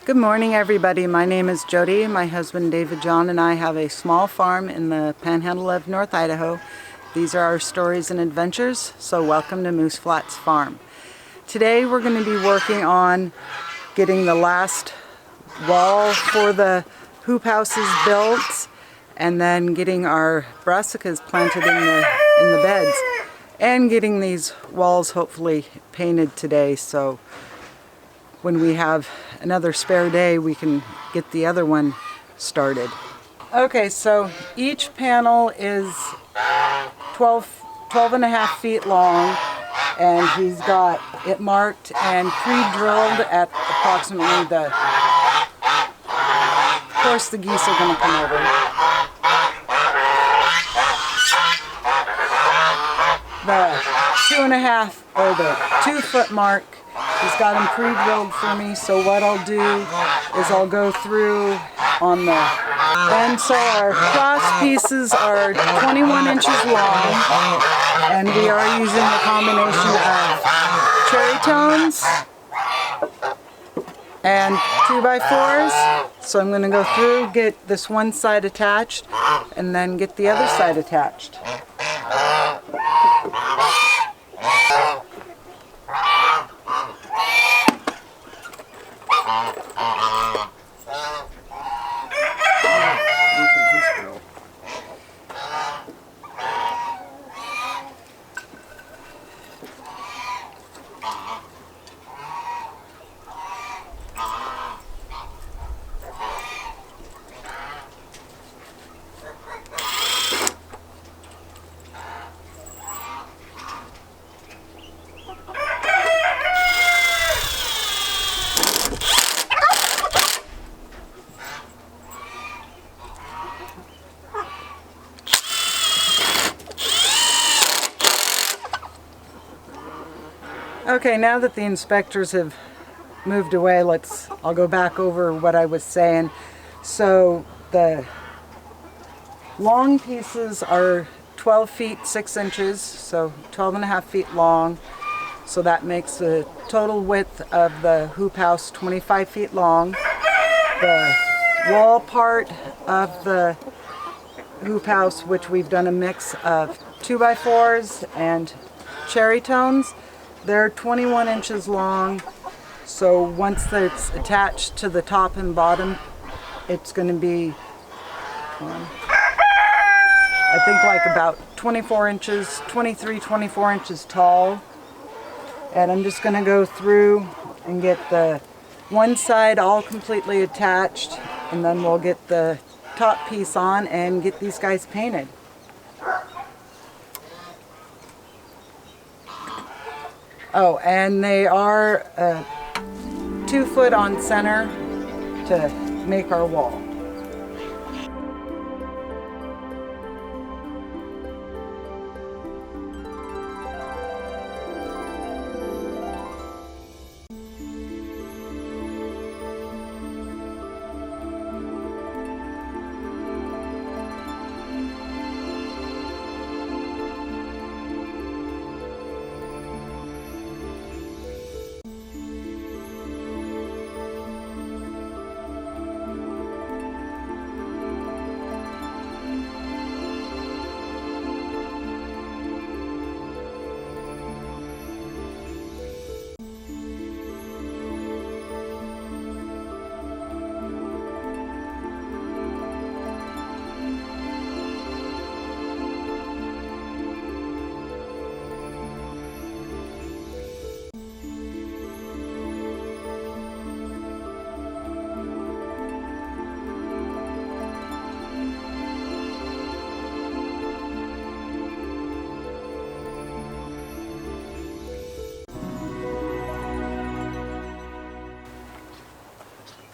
Good morning, everybody. My name is Jody. My husband David John and I have a small farm in the panhandle of North Idaho. These are our stories and adventures, so welcome to Moose Flats Farm. Today we're going to be working on getting the last wall for the hoop houses built and then getting our brassicas planted in the beds and getting these walls hopefully painted today, so when we have another spare day we can get the other one started. Okay, so each panel is 12 and a half feet long, and he's got it marked and pre-drilled at approximately of course the geese are going to come over. The 2.5 or the 2 foot mark, he's got them pre-drilled for me, so what I'll do is I'll go through on the, and so our cross pieces are 21 inches long, and we are using a combination of cherry tones and 2x4s. So I'm going to go through, get this one side attached, and then get the other side attached. Okay, now that the inspectors have moved away, I'll go back over what I was saying. So the long pieces are 12 feet 6 inches, so 12 and a half feet long. So that makes the total width of the hoop house 25 feet long. The wall part of the hoop house, which we've done a mix of 2x4s and cherry tones, they're 21 inches long, so once it's attached to the top and bottom, it's going to be, I think like about 24 inches, 24 inches tall. And I'm just going to go through and get the one side all completely attached, and then we'll get the top piece on and get these guys painted. Oh, and they are 2 foot on center to make our wall.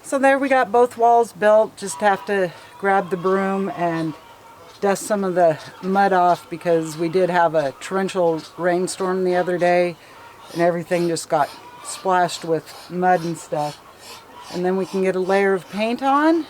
So there we got both walls built. Just have to grab the broom and dust some of the mud off, because we did have a torrential rainstorm the other day and everything just got splashed with mud and stuff. And then we can get a layer of paint on.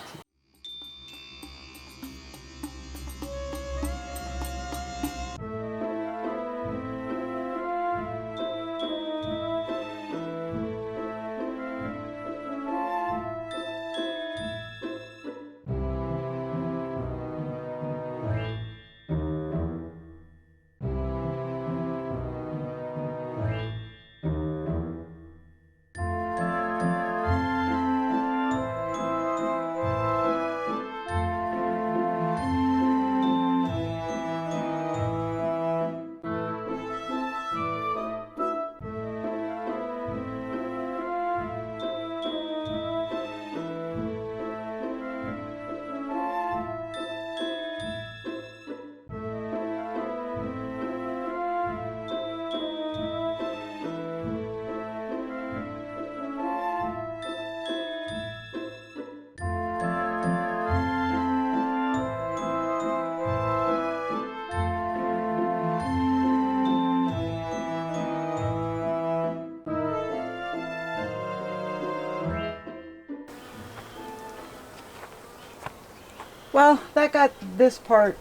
Well, that got this part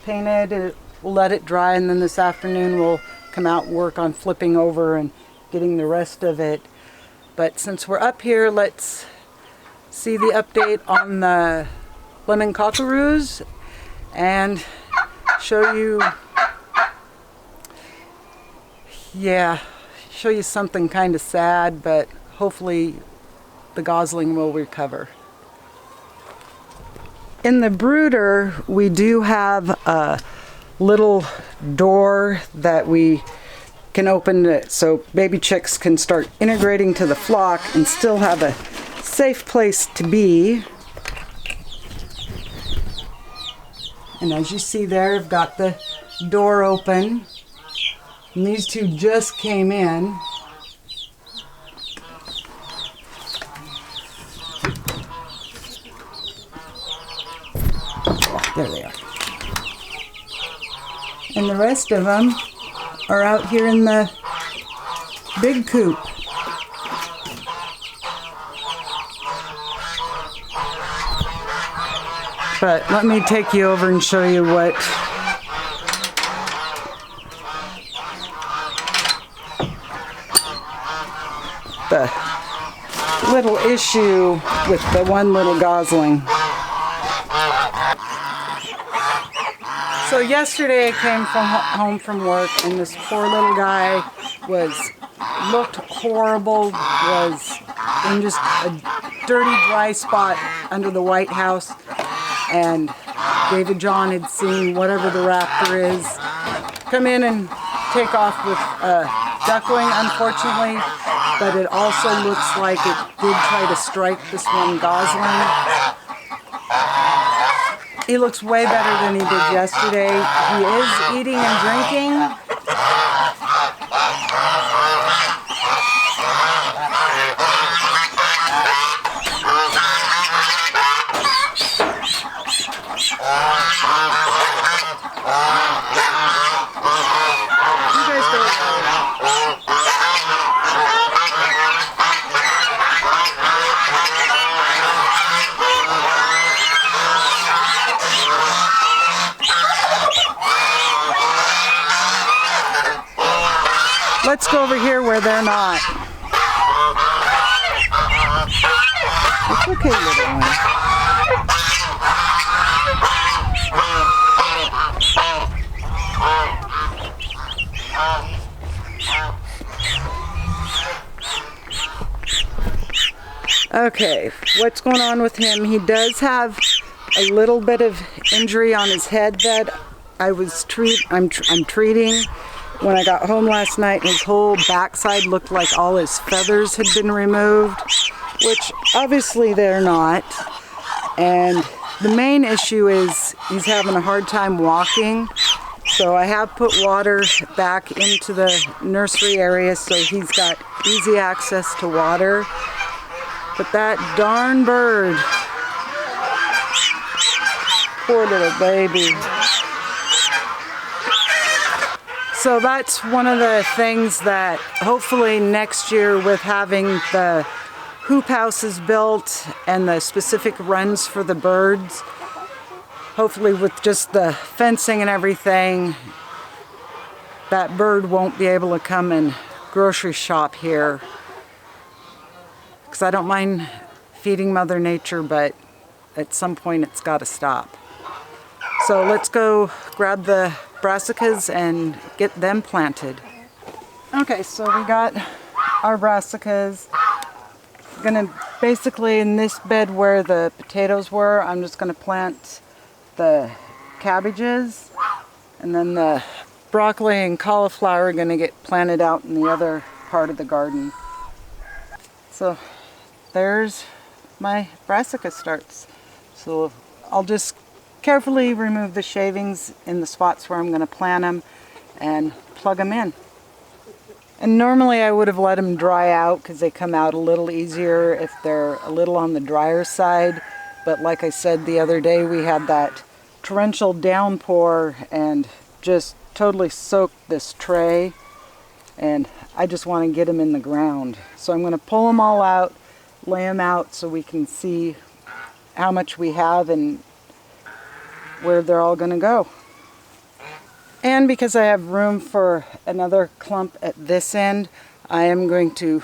painted. We'll let it dry, and then this afternoon we'll come out and work on flipping over and getting the rest of it. But since we're up here, let's see the update on the lemon cockaroos and show you, show you something kind of sad, but hopefully the gosling will recover. In the brooder, we do have a little door that we can open so baby chicks can start integrating to the flock and still have a safe place to be. And as you see there, I've got the door open. And these two just came in. There they are. And the rest of them are out here in the big coop. But let me take you over and show you what the little issue with the one little gosling. So yesterday I came home from work, and this poor little guy looked horrible, was in just a dirty, dry spot under the White House, and David John had seen whatever the raptor is come in and take off with a duckling, unfortunately, but it also looks like it did try to strike this one gosling. He looks way better than he did yesterday. He is eating and drinking. You guys go. Let's go over here where they're not. It's okay, little one. Okay, what's going on with him? He does have a little bit of injury on his head that I'm treating. When I got home last night, his whole backside looked like all his feathers had been removed, which obviously they're not. And the main issue is he's having a hard time walking. So I have put water back into the nursery area so he's got easy access to water. But that darn bird, poor little baby. So that's one of the things that hopefully next year, with having the hoop houses built and the specific runs for the birds, hopefully with just the fencing and everything, that bird won't be able to come and grocery shop here. Because I don't mind feeding Mother Nature, but at some point it's got to stop. So let's go grab the brassicas and get them planted. Okay, so we got our brassicas. I'm gonna basically, in this bed where the potatoes were, I'm just gonna plant the cabbages, and then the broccoli and cauliflower are gonna get planted out in the other part of the garden. So there's my brassica starts. So I'll just carefully remove the shavings in the spots where I'm going to plant them and plug them in. And normally I would have let them dry out because they come out a little easier if they're a little on the drier side. But like I said the other day, we had that torrential downpour and just totally soaked this tray. And I just want to get them in the ground. So I'm going to pull them all out, lay them out so we can see how much we have and where they're all going to go. And because I have room for another clump at this end, I am going to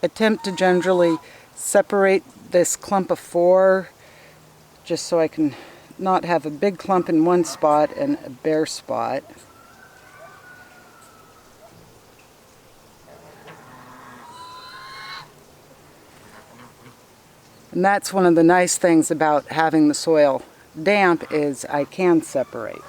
attempt to gingerly separate this clump of 4 just so I can not have a big clump in one spot and a bare spot. And that's one of the nice things about having the soil damp is I can separate.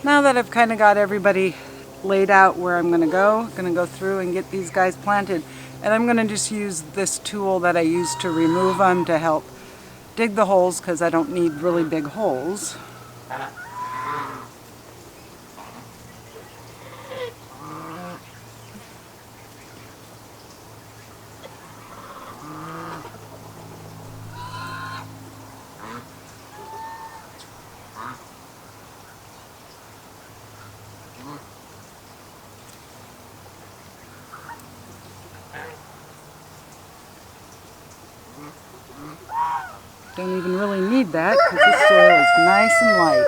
Now that I've kind of got everybody laid out where I'm going to go through and get these guys planted. And I'm going to just use this tool that I use to remove them to help dig the holes because I don't need really big holes. Don't even really need that because this soil is nice and light.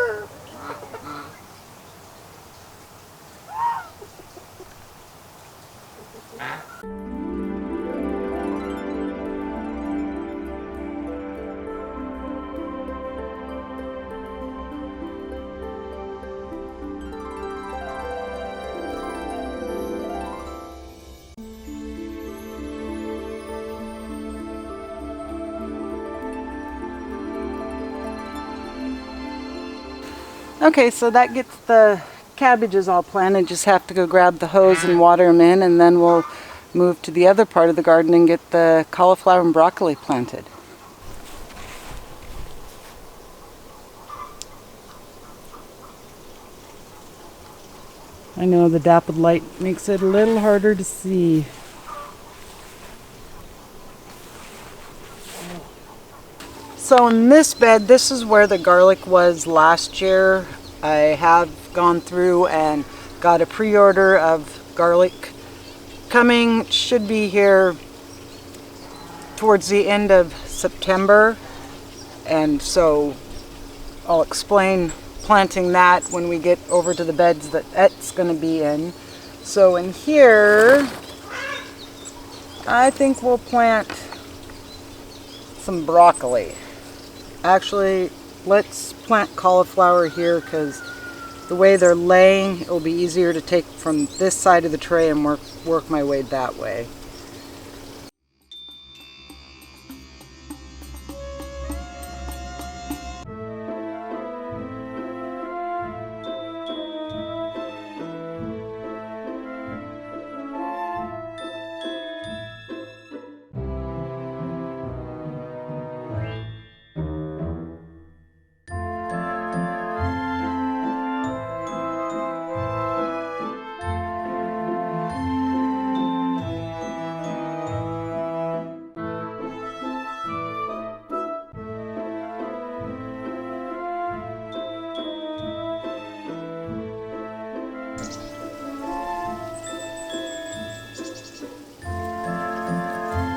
Okay, so that gets the cabbages all planted. Just have to go grab the hose and water them in, and then we'll move to the other part of the garden and get the cauliflower and broccoli planted. I know the dappled light makes it a little harder to see. So in this bed, this is where the garlic was last year. I have gone through and got a pre-order of garlic coming. Should be here towards the end of September. And so I'll explain planting that when we get over to the beds that it's going to be in. So in here, I think we'll plant some broccoli. Actually, let's plant cauliflower here because the way they're laying, it'll be easier to take from this side of the tray and work my way that way.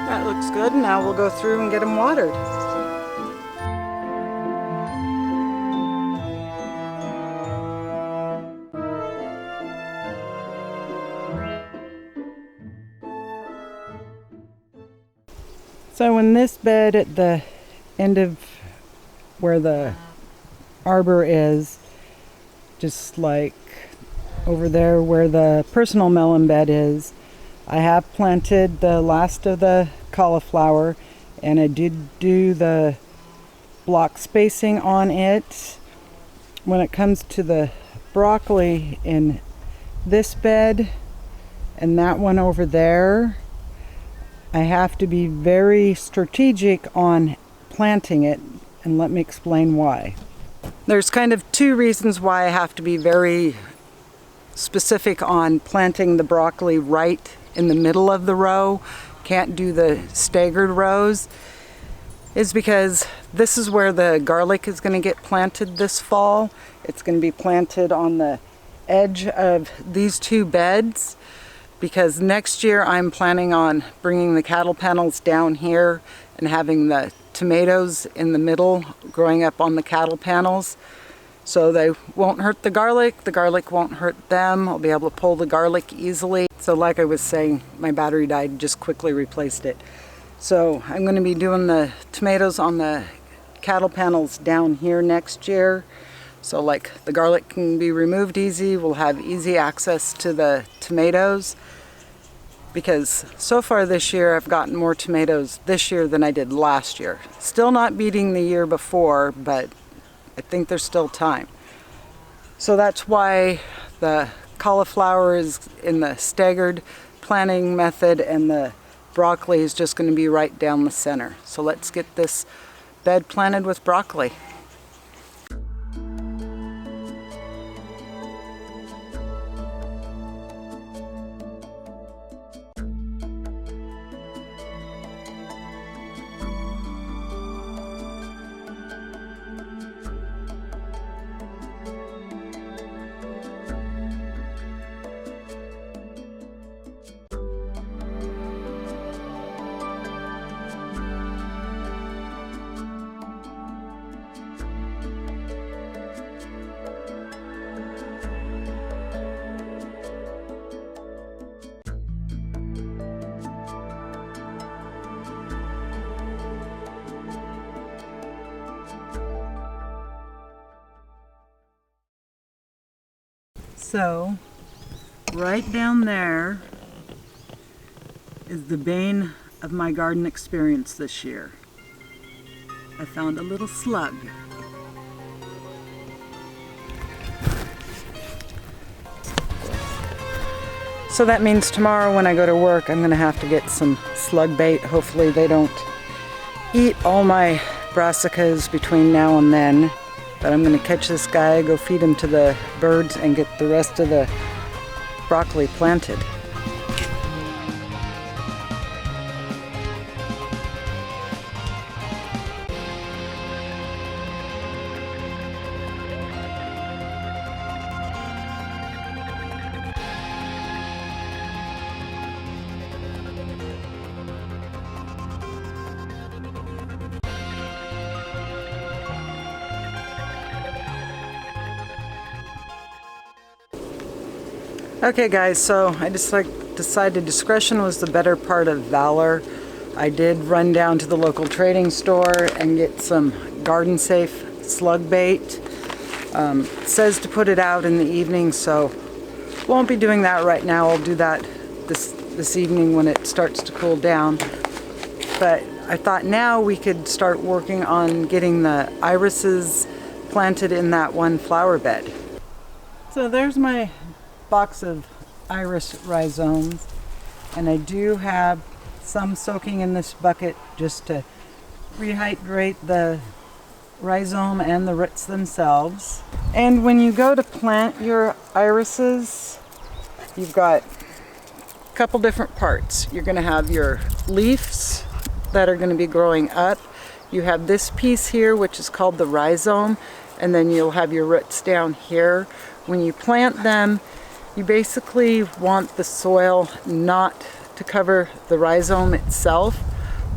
That looks good. Now we'll go through and get them watered. So in this bed at the end of where the arbor is, just like over there where the personal melon bed is, I have planted the last of the cauliflower, and I did do the block spacing on it. When it comes to the broccoli in this bed and that one over there, I have to be very strategic on planting it, and let me explain why. There's kind of two reasons why I have to be very specific on planting the broccoli right in the middle of the row, can't do the staggered rows, is because this is where the garlic is going to get planted this fall. It's going to be planted on the edge of these two beds. because next year I'm planning on bringing the cattle panels down here and having the tomatoes in the middle growing up on the cattle panels. So they won't hurt the garlic won't hurt them. I'll be able to pull the garlic easily. So like I was saying, my battery died, just quickly replaced it. So I'm going to be doing the tomatoes on the cattle panels down here next year. So like the garlic can be removed easy, we'll have easy access to the tomatoes. Because so far this year I've gotten more tomatoes this year than I did last year. Still not beating the year before, but I think there's still time. So that's why the cauliflower is in the staggered planting method and the broccoli is just going to be right down the center. So let's get this bed planted with broccoli. So, right down there is the bane of my garden experience this year. I found a little slug. So that means tomorrow when I go to work, I'm going to have to get some slug bait. Hopefully they don't eat all my brassicas between now and then. But I'm going to catch this guy, go feed him to the birds, and get the rest of the broccoli planted. Okay guys, so I just decided discretion was the better part of valor. I did run down to the local trading store and get some garden safe slug bait. It says to put it out in the evening, so won't be doing that right now. I'll do that this evening when it starts to cool down. But I thought now we could start working on getting the irises planted in that one flower bed. So there's my box of iris rhizomes, and I do have some soaking in this bucket just to rehydrate the rhizome and the roots themselves. And when you go to plant your irises, you've got a couple different parts. You're going to have your leaves that are going to be growing up. You have this piece here which is called the rhizome, and then you'll have your roots down here. When you plant them, you basically want the soil not to cover the rhizome itself,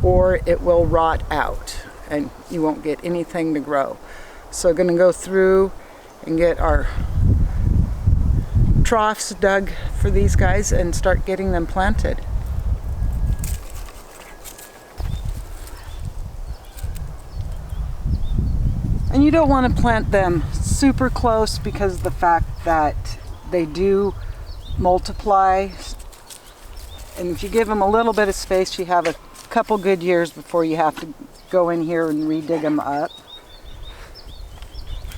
or it will rot out and you won't get anything to grow. So I'm going to go through and get our troughs dug for these guys and start getting them planted. And you don't want to plant them super close because of the fact that they do multiply, and if you give them a little bit of space, you have a couple good years before you have to go in here and redig them up.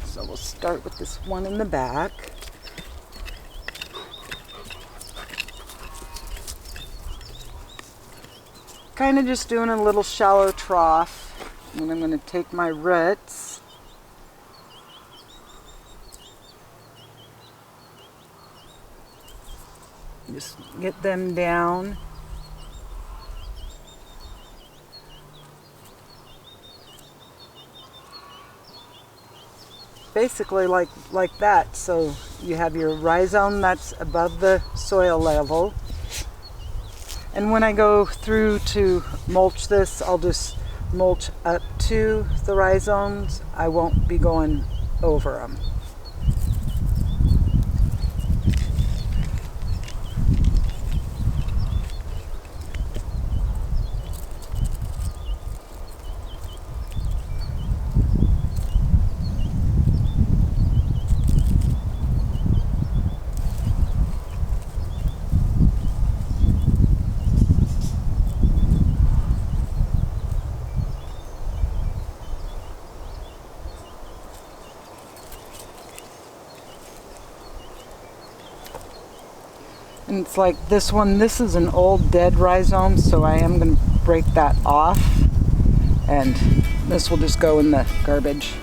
So we'll start with this one in the back. Kind of just doing a little shallow trough, and I'm going to take my roots. Just get them down. Basically like that. So you have your rhizome that's above the soil level. And when I go through to mulch this, I'll just mulch up to the rhizomes. I won't be going over them. And it's like this one, this is an old dead rhizome, so I am going to break that off, and this will just go in the garbage.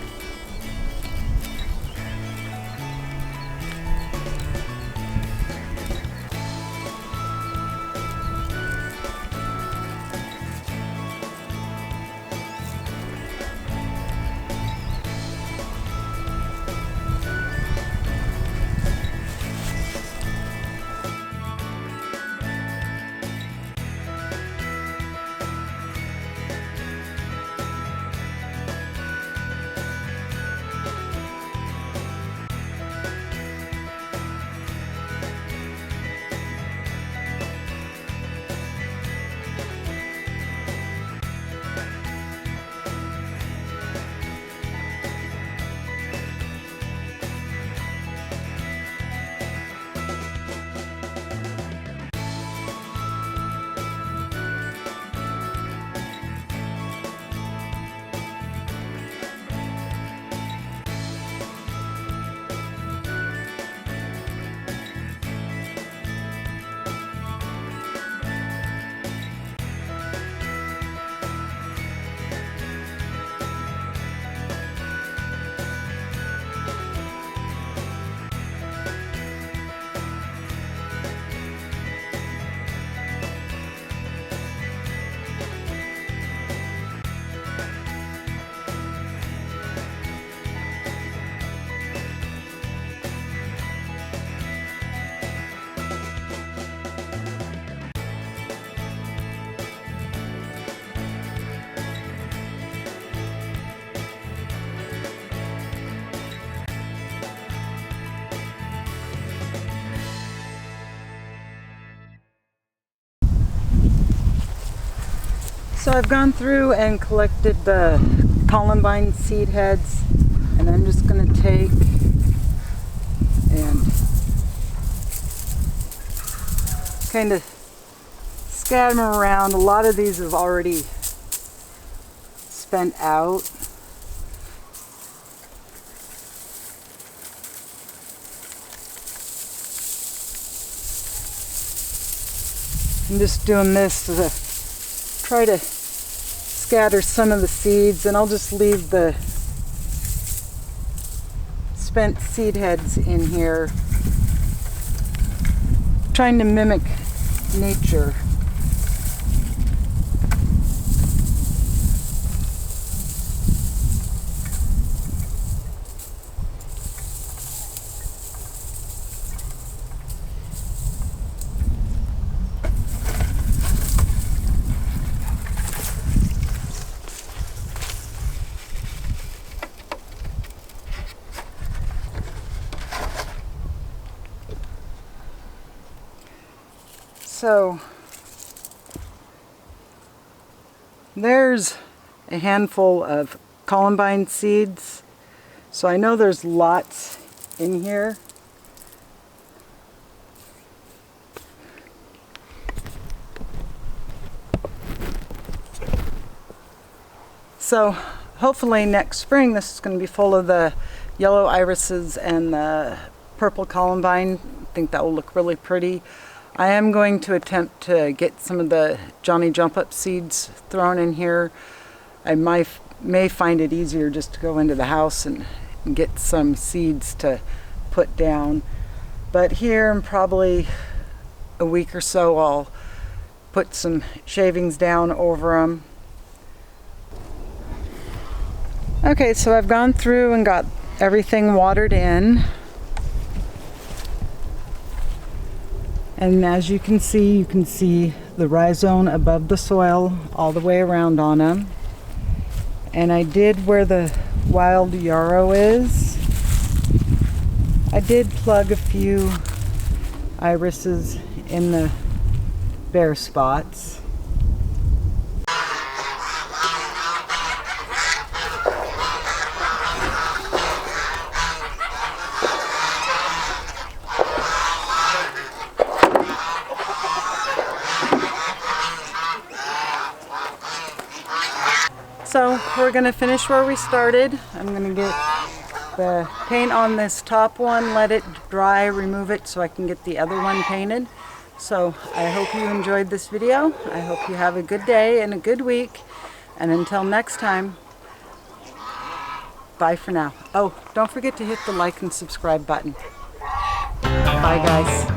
So I've gone through and collected the Columbine seed heads, and I'm just going to take and kind of scatter them around. A lot of these have already spent out. I'm just doing this to try to scatter some of the seeds, and I'll just leave the spent seed heads in here, trying to mimic nature. So there's a handful of Columbine seeds. So I know there's lots in here. So hopefully next spring this is going to be full of the yellow irises and the purple Columbine. I think that will look really pretty. I am going to attempt to get some of the Johnny Jump Up seeds thrown in here. I may find it easier just to go into the house and get some seeds to put down. But here in probably a week or so I'll put some shavings down over them. Okay, so I've gone through and got everything watered in. And as you can see the rhizome above the soil all the way around on them. And I did where the wild yarrow is. I did plug a few irises in the bare spots. So we're going to finish where we started. I'm going to get the paint on this top one, let it dry, remove it so I can get the other one painted. So I hope you enjoyed this video. I hope you have a good day and a good week. And until next time, bye for now. Oh, don't forget to hit the like and subscribe button. Bye guys.